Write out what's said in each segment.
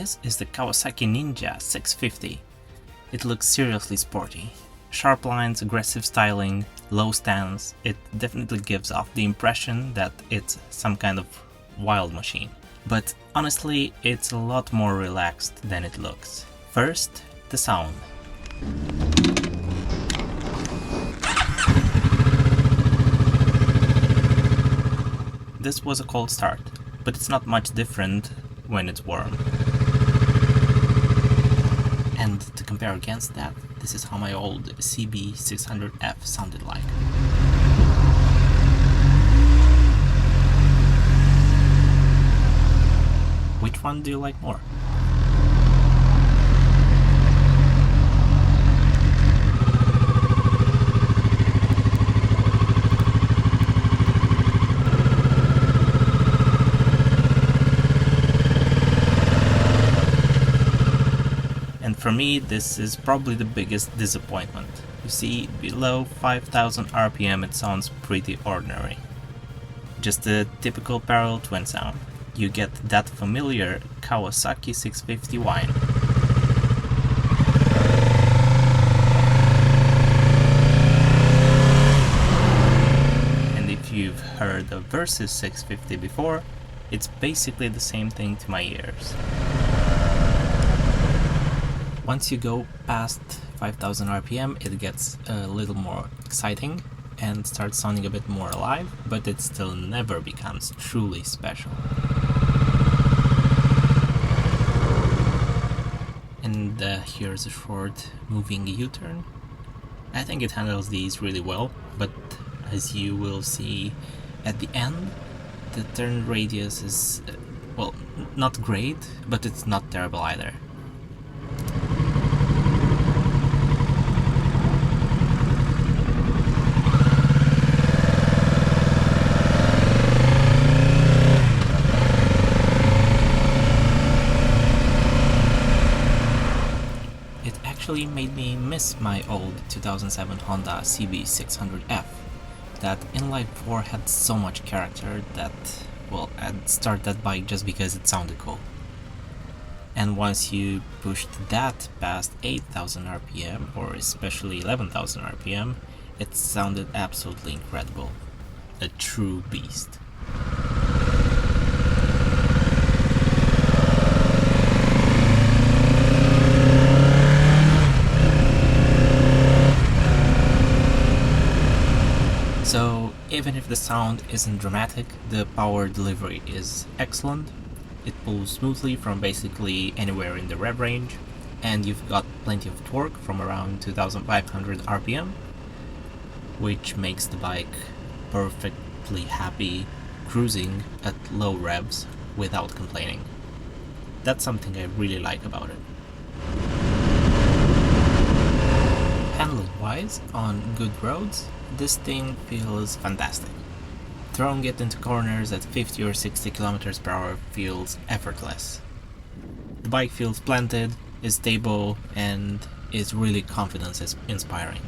This is the Kawasaki Ninja 650. It looks seriously sporty. Sharp lines, aggressive styling, low stance. It definitely gives off the impression that it's some kind of wild machine. But honestly, it's a lot more relaxed than it looks. First, the sound. This was a cold start, but it's not much different when it's warm. And to compare against that, this is how my old CB600F sounded like. Which one do you like more? And for me, this is probably the biggest disappointment. You see, below 5000 RPM it sounds pretty ordinary. Just a typical parallel twin sound. You get that familiar Kawasaki 650 whine. And if you've heard the Versus 650 before, it's basically the same thing to my ears. Once you go past 5000 RPM, it gets a little more exciting and starts sounding a bit more alive, but it still never becomes truly special. And here's a short moving U-turn. I think it handles these really well, but as you will see at the end, the turn radius is, well, not great, but it's not terrible either. Actually made me miss my old 2007 Honda CB600F. That inline 4 had so much character that, well, I'd start that bike just because it sounded cool. And once you pushed that past 8000 RPM, or especially 11,000 RPM, it sounded absolutely incredible. A true beast. So, even if the sound isn't dramatic, the power delivery is excellent. It pulls smoothly from basically anywhere in the rev range, and you've got plenty of torque from around 2500 RPM, which makes the bike perfectly happy cruising at low revs without complaining. That's something I really like about it. Handling-wise, on good roads, this thing feels fantastic. Throwing it into corners at 50 or 60 km per hour feels effortless. The bike feels planted, is stable, and is really confidence-inspiring.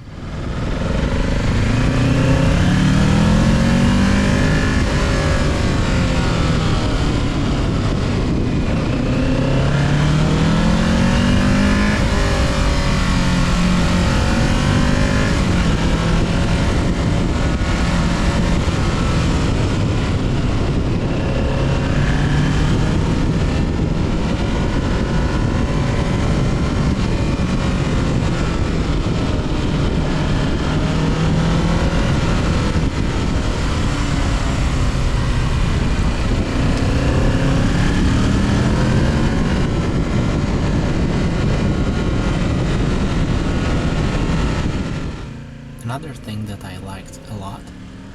Another thing that I liked a lot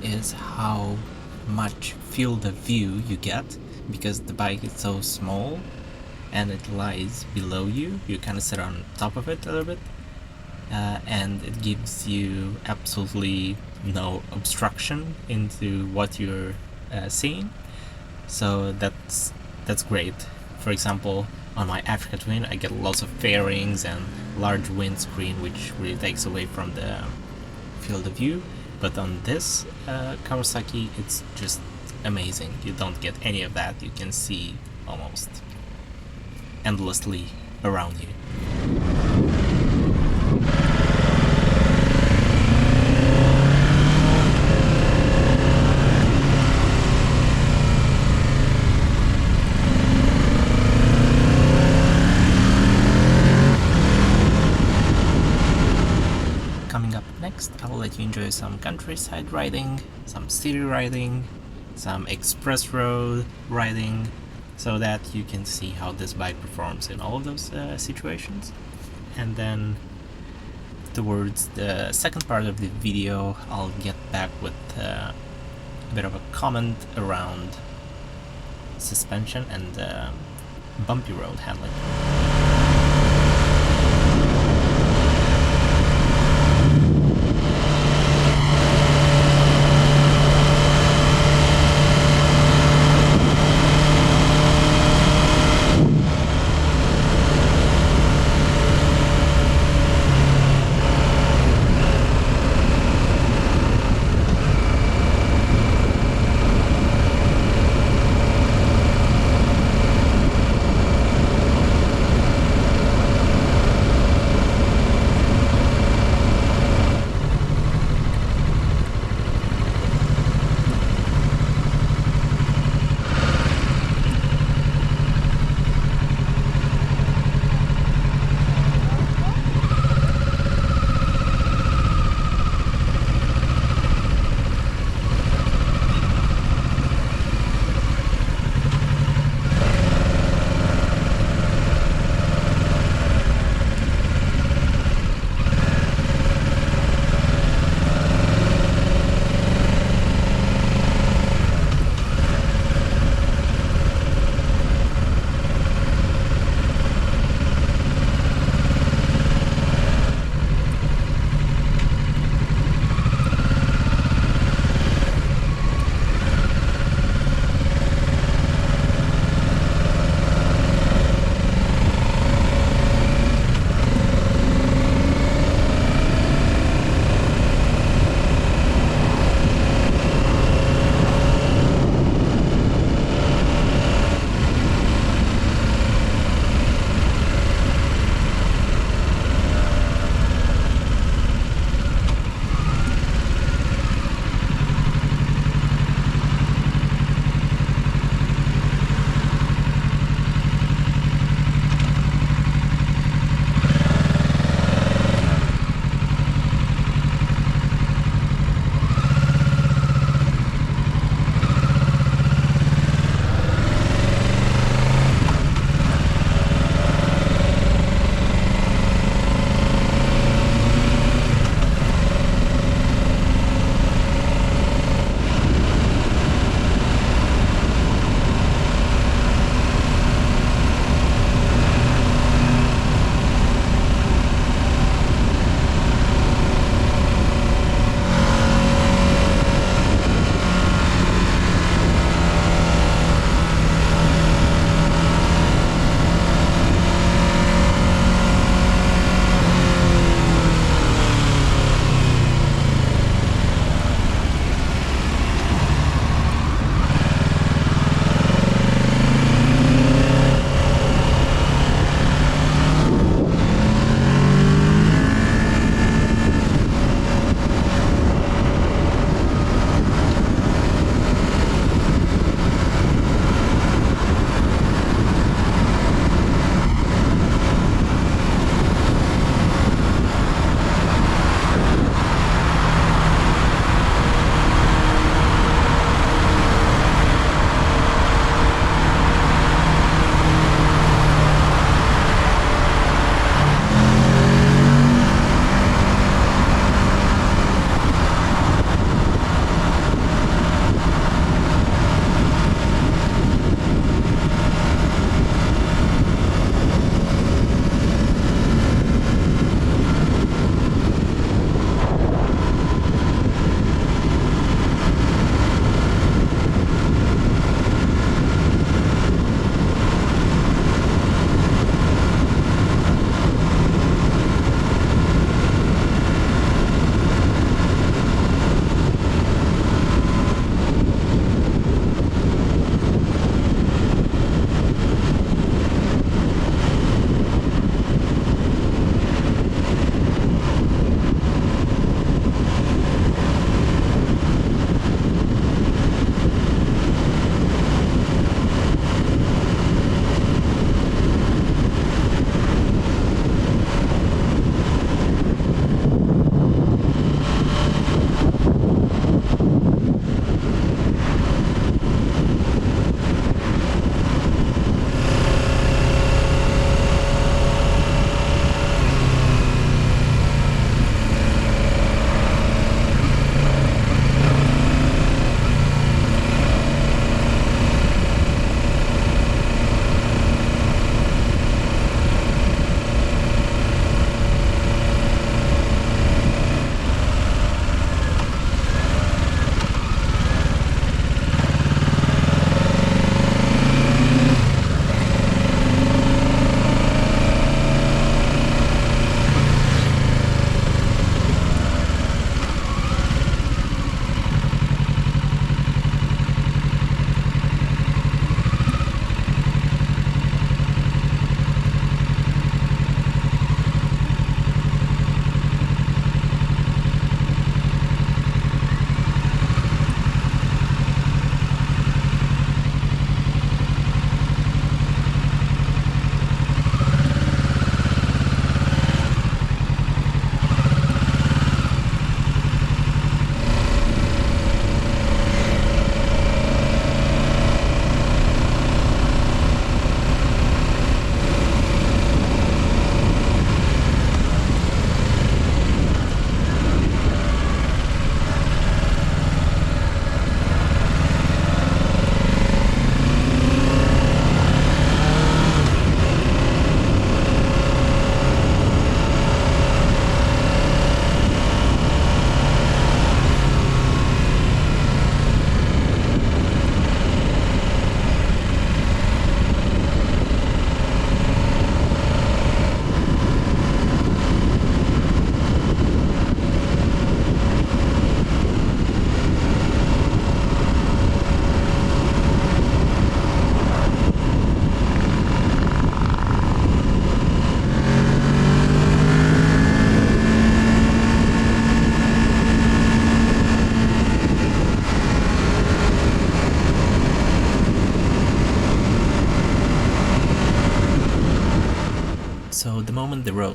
is how much field of view you get, because the bike is so small and it lies below you. You kind of sit on top of it a little bit, and it gives you absolutely no obstruction into what you're seeing. So that's great. For example, on my Africa Twin I get lots of fairings and large windscreen, which really takes away from the field of view, but on this Kawasaki it's just amazing. You don't get any of that, you can see almost. endlessly around you. Coming up next, I will let you enjoy some countryside riding, some city riding, some express road riding, so that you can see how this bike performs in all of those situations. And then towards the second part of the video, I'll get back with a bit of a comment around suspension and bumpy road handling.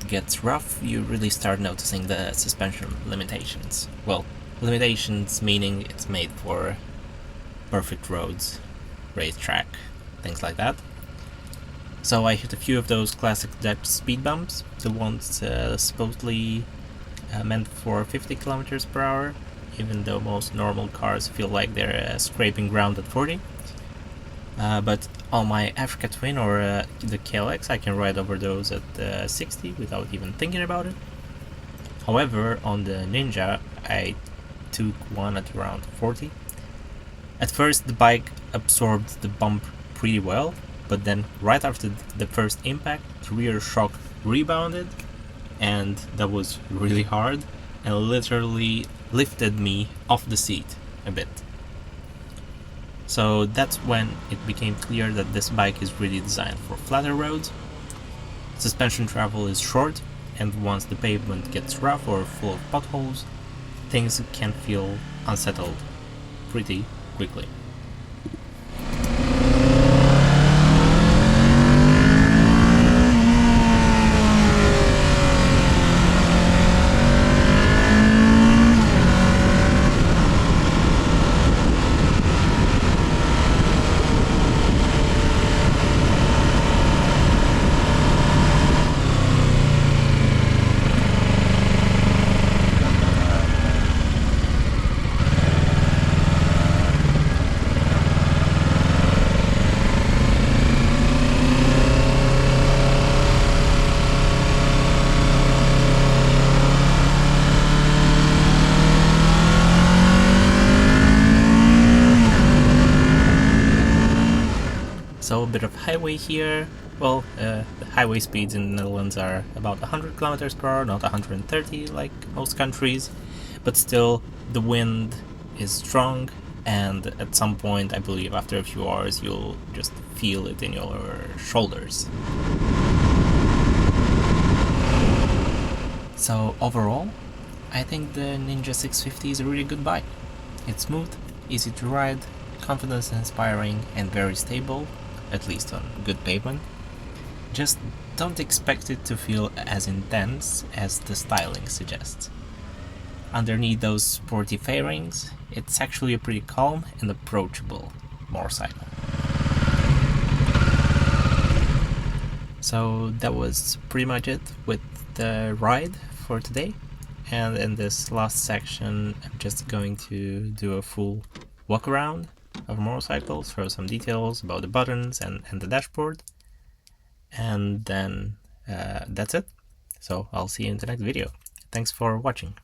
gets rough, you really start noticing the suspension limitations. Well, limitations meaning it's made for perfect roads, racetrack, things like that. So I hit a few of those classic Dutch speed bumps, the ones supposedly meant for 50 kilometers per hour, even though most normal cars feel like they're scraping ground at 40. But on my Africa Twin or the KLX, I can ride over those at 60 without even thinking about it. However, on the Ninja, I took one at around 40. At first, the bike absorbed the bump pretty well, but then right after the first impact, the rear shock rebounded, and that was really hard and literally lifted me off the seat a bit. So that's when it became clear that this bike is really designed for flatter roads. Suspension travel is short, and once the pavement gets rough or full of potholes, things can feel unsettled pretty quickly. So a bit of highway here. Well, the highway speeds in the Netherlands are about 100 kilometers per hour, not 130 like most countries, but still the wind is strong, and at some point, I believe after a few hours, you'll just feel it in your shoulders. So overall, I think the Ninja 650 is a really good bike. It's smooth, easy to ride, confidence inspiring, and very stable, at least on good pavement. Just don't expect it to feel as intense as the styling suggests. Underneath those sporty fairings, it's actually a pretty calm and approachable motorcycle. So that was pretty much it with the ride for today. And in this last section, I'm just going to do a full walk around of a motorcycle, throw some details about the buttons and the dashboard. And then that's it. So I'll see you in the next video. Thanks for watching.